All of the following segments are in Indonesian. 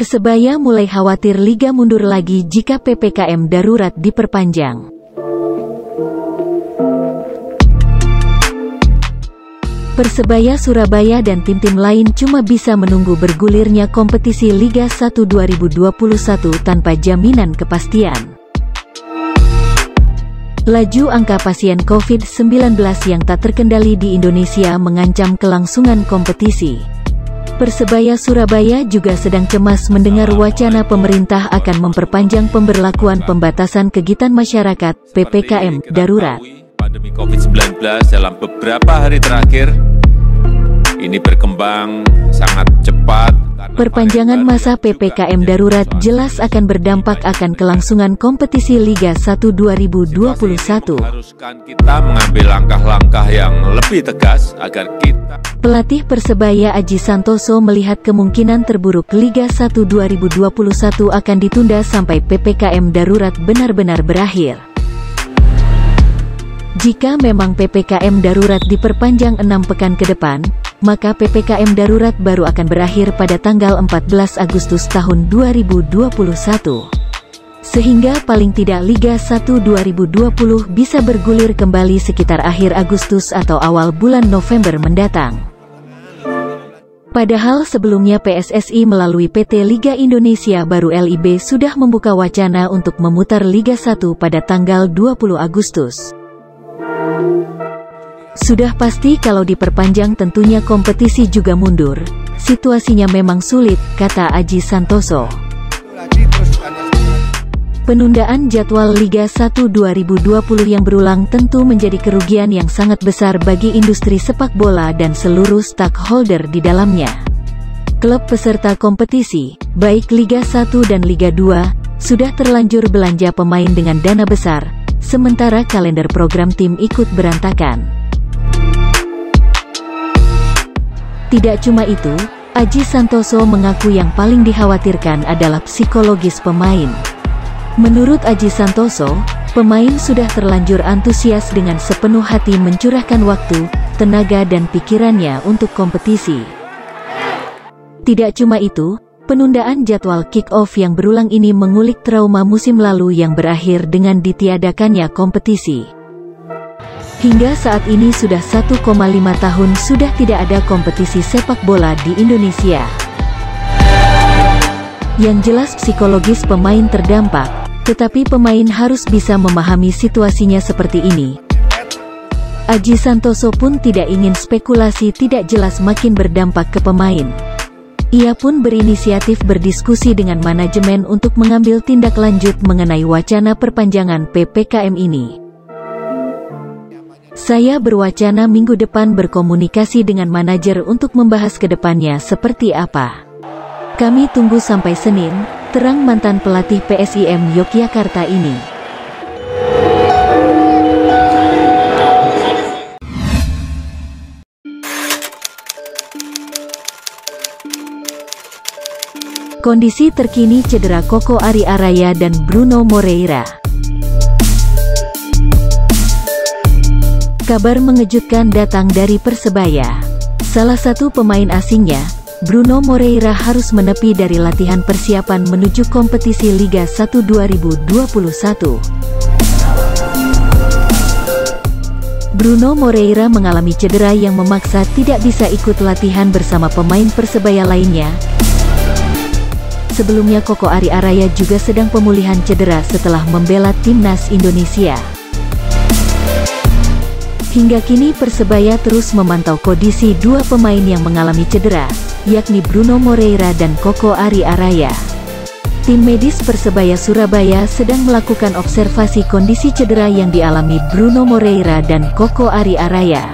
Persebaya mulai khawatir liga mundur lagi jika PPKM darurat diperpanjang. Persebaya Surabaya dan tim-tim lain cuma bisa menunggu bergulirnya kompetisi Liga 1 2021 tanpa jaminan kepastian. Laju angka pasien COVID-19 yang tak terkendali di Indonesia mengancam kelangsungan kompetisi. Persebaya Surabaya juga sedang cemas mendengar wacana pemerintah akan memperpanjang pemberlakuan pembatasan kegiatan masyarakat (PPKM) darurat. Pandemi COVID-19 dalam beberapa hari terakhir ini berkembang sangat cepat. Perpanjangan masa PPKM darurat jelas akan berdampak akan kelangsungan kompetisi Liga 1 2021. Haruskan kita mengambil langkah-langkah yang lebih tegas agar kita. Pelatih Persebaya Aji Santoso melihat kemungkinan terburuk Liga 1 2021 akan ditunda sampai PPKM darurat benar-benar berakhir. Jika memang PPKM darurat diperpanjang 6 pekan ke depan, maka PPKM darurat baru akan berakhir pada tanggal 14 Agustus tahun 2021. Sehingga paling tidak Liga 1 2020 bisa bergulir kembali sekitar akhir Agustus atau awal bulan November mendatang. Padahal sebelumnya PSSI melalui PT Liga Indonesia Baru LIB sudah membuka wacana untuk memutar Liga 1 pada tanggal 20 Agustus. Sudah pasti kalau diperpanjang tentunya kompetisi juga mundur. Situasinya memang sulit, kata Aji Santoso. Penundaan jadwal Liga 1 2020 yang berulang tentu menjadi kerugian yang sangat besar bagi industri sepak bola dan seluruh stakeholder di dalamnya. Klub peserta kompetisi, baik Liga 1 dan Liga 2, sudah terlanjur belanja pemain dengan dana besar, sementara kalender program tim ikut berantakan. Tidak cuma itu, Aji Santoso mengaku yang paling dikhawatirkan adalah psikologis pemain. Menurut Aji Santoso, pemain sudah terlanjur antusias dengan sepenuh hati mencurahkan waktu, tenaga dan pikirannya untuk kompetisi. Tidak cuma itu, penundaan jadwal kick-off yang berulang ini mengulik trauma musim lalu yang berakhir dengan ditiadakannya kompetisi. Hingga saat ini sudah 1,5 tahun sudah tidak ada kompetisi sepak bola di Indonesia. Yang jelas psikologis pemain terdampak, tetapi pemain harus bisa memahami situasinya seperti ini. Aji Santoso pun tidak ingin spekulasi tidak jelas makin berdampak ke pemain. Ia pun berinisiatif berdiskusi dengan manajemen untuk mengambil tindak lanjut mengenai wacana perpanjangan PPKM ini. Saya berwacana minggu depan berkomunikasi dengan manajer untuk membahas ke depannya seperti apa. Kami tunggu sampai Senin, terang mantan pelatih PSIM Yogyakarta ini. Kondisi terkini cedera Koko Ari Araya dan Bruno Moreira. Kabar mengejutkan datang dari Persebaya. Salah satu pemain asingnya, Bruno Moreira harus menepi dari latihan persiapan menuju kompetisi Liga 1 2021. Bruno Moreira mengalami cedera yang memaksa tidak bisa ikut latihan bersama pemain Persebaya lainnya. Sebelumnya Koko Ari Araya juga sedang pemulihan cedera setelah membela timnas Indonesia. Hingga kini Persebaya terus memantau kondisi dua pemain yang mengalami cedera, yakni Bruno Moreira dan Koko Ari Araya. Tim medis Persebaya Surabaya sedang melakukan observasi kondisi cedera yang dialami Bruno Moreira dan Koko Ari Araya.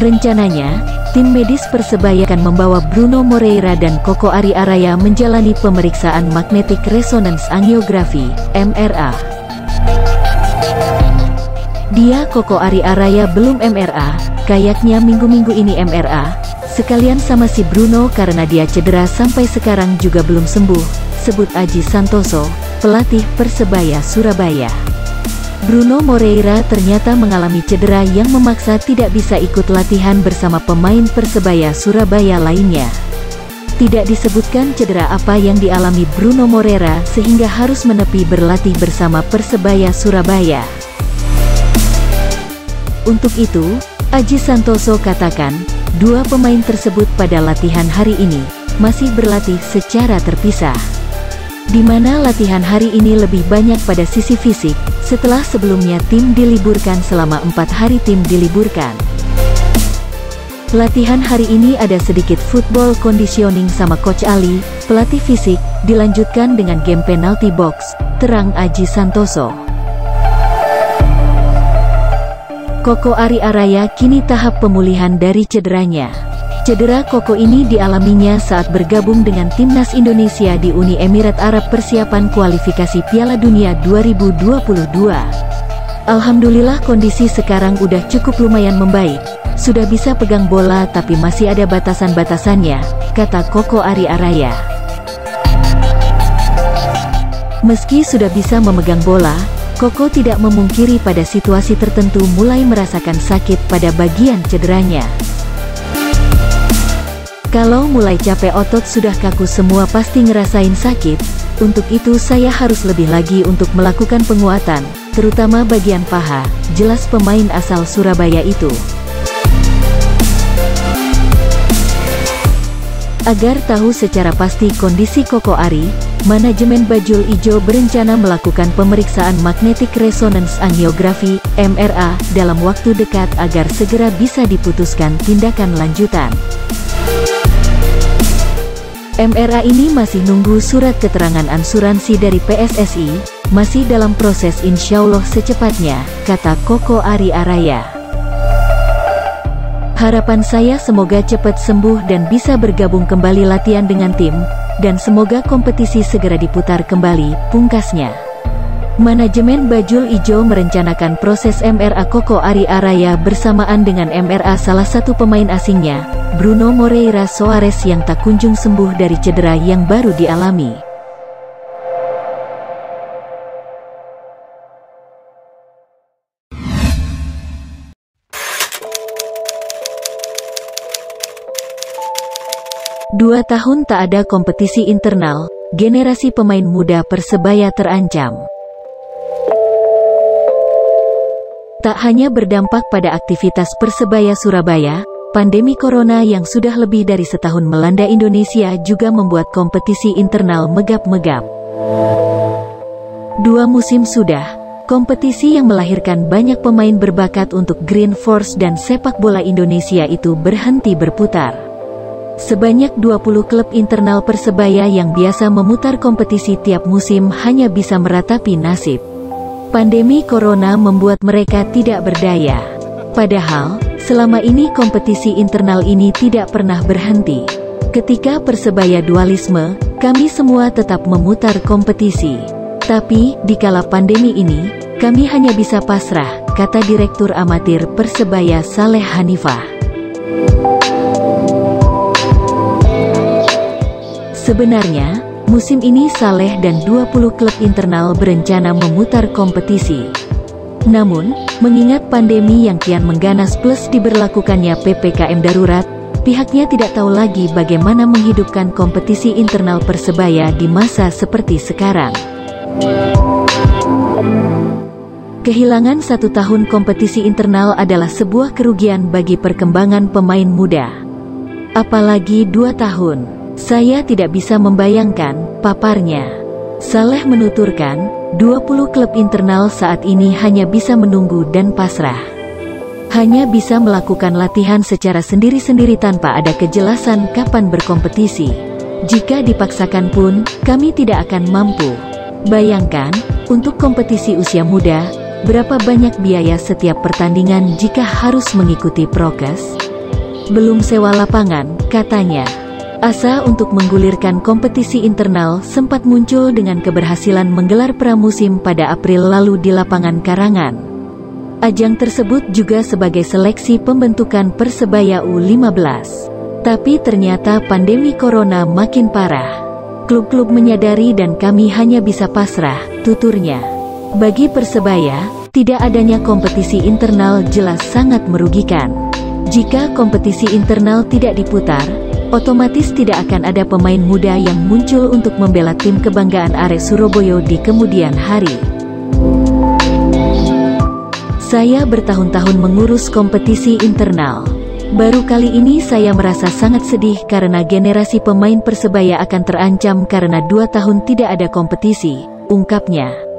Rencananya, tim medis Persebaya akan membawa Bruno Moreira dan Koko Ari Araya menjalani pemeriksaan magnetic resonance angiography, MRA. Dia Koko Ari Araya belum MRA, kayaknya minggu-minggu ini MRA, sekalian sama si Bruno karena dia cedera sampai sekarang juga belum sembuh, sebut Aji Santoso, pelatih Persebaya Surabaya. Bruno Moreira ternyata mengalami cedera yang memaksa tidak bisa ikut latihan bersama pemain Persebaya Surabaya lainnya. Tidak disebutkan cedera apa yang dialami Bruno Moreira sehingga harus menepi berlatih bersama Persebaya Surabaya. Untuk itu, Aji Santoso katakan, dua pemain tersebut pada latihan hari ini masih berlatih secara terpisah. Di mana latihan hari ini lebih banyak pada sisi fisik, setelah sebelumnya tim diliburkan selama 4 hari tim diliburkan. Latihan hari ini ada sedikit football conditioning sama Coach Ali, pelatih fisik, dilanjutkan dengan game penalty box, terang Aji Santoso. Koko Ari Araya kini tahap pemulihan dari cederanya. Cedera Koko ini dialaminya saat bergabung dengan Timnas Indonesia di Uni Emirat Arab persiapan kualifikasi Piala Dunia 2022. Alhamdulillah kondisi sekarang udah cukup lumayan membaik. Sudah bisa pegang bola tapi masih ada batasan-batasannya, kata Koko Ari Araya. Meski sudah bisa memegang bola, Koko tidak memungkiri pada situasi tertentu mulai merasakan sakit pada bagian cederanya. Kalau mulai capek otot sudah kaku semua pasti ngerasain sakit, untuk itu saya harus lebih lagi untuk melakukan penguatan, terutama bagian paha, jelas pemain asal Surabaya itu. Agar tahu secara pasti kondisi Koko Ari, manajemen Bajul Ijo berencana melakukan pemeriksaan magnetic resonance angiografi (MRA) dalam waktu dekat agar segera bisa diputuskan tindakan lanjutan. MRA ini masih nunggu surat keterangan asuransi dari PSSI, masih dalam proses insyaallah secepatnya, kata Koko Ari Araya. Harapan saya semoga cepat sembuh dan bisa bergabung kembali latihan dengan tim, dan semoga kompetisi segera diputar kembali, pungkasnya. Manajemen Bajul Ijo merencanakan proses MRA Koko Ari Araya bersamaan dengan MRA salah satu pemain asingnya, Bruno Moreira Soares yang tak kunjung sembuh dari cedera yang baru dialami. Dua tahun tak ada kompetisi internal, generasi pemain muda Persebaya terancam. Tak hanya berdampak pada aktivitas Persebaya Surabaya, pandemi corona yang sudah lebih dari setahun melanda Indonesia juga membuat kompetisi internal megap-megap. 2 musim sudah, kompetisi yang melahirkan banyak pemain berbakat untuk Green Force dan sepak bola Indonesia itu berhenti berputar. Sebanyak 20 klub internal Persebaya yang biasa memutar kompetisi tiap musim hanya bisa meratapi nasib. Pandemi corona membuat mereka tidak berdaya. Padahal, selama ini kompetisi internal ini tidak pernah berhenti. Ketika Persebaya dualisme, kami semua tetap memutar kompetisi. Tapi, dikala pandemi ini, kami hanya bisa pasrah, kata Direktur Amatir Persebaya Saleh Hanifah. Sebenarnya, musim ini Saleh dan 20 klub internal berencana memutar kompetisi. Namun, mengingat pandemi yang kian mengganas plus diberlakukannya PPKM darurat, pihaknya tidak tahu lagi bagaimana menghidupkan kompetisi internal Persebaya di masa seperti sekarang. Kehilangan 1 tahun kompetisi internal adalah sebuah kerugian bagi perkembangan pemain muda. Apalagi 2 tahun. Saya tidak bisa membayangkan, paparnya. Saleh menuturkan, 20 klub internal saat ini hanya bisa menunggu dan pasrah. Hanya bisa melakukan latihan secara sendiri-sendiri tanpa ada kejelasan kapan berkompetisi. Jika dipaksakan pun, kami tidak akan mampu. Bayangkan, untuk kompetisi usia muda, berapa banyak biaya setiap pertandingan jika harus mengikuti prokes? Belum sewa lapangan, katanya. Asa untuk menggulirkan kompetisi internal sempat muncul dengan keberhasilan menggelar pramusim pada April lalu di lapangan Karangan. Ajang tersebut juga sebagai seleksi pembentukan Persebaya U15. Tapi ternyata pandemi corona makin parah. Klub-klub menyadari dan kami hanya bisa pasrah, tuturnya. Bagi Persebaya, tidak adanya kompetisi internal jelas sangat merugikan. Jika kompetisi internal tidak diputar, otomatis tidak akan ada pemain muda yang muncul untuk membela tim kebanggaan arek Surabaya di kemudian hari. Saya bertahun-tahun mengurus kompetisi internal. Baru kali ini saya merasa sangat sedih karena generasi pemain Persebaya akan terancam karena 2 tahun tidak ada kompetisi, ungkapnya.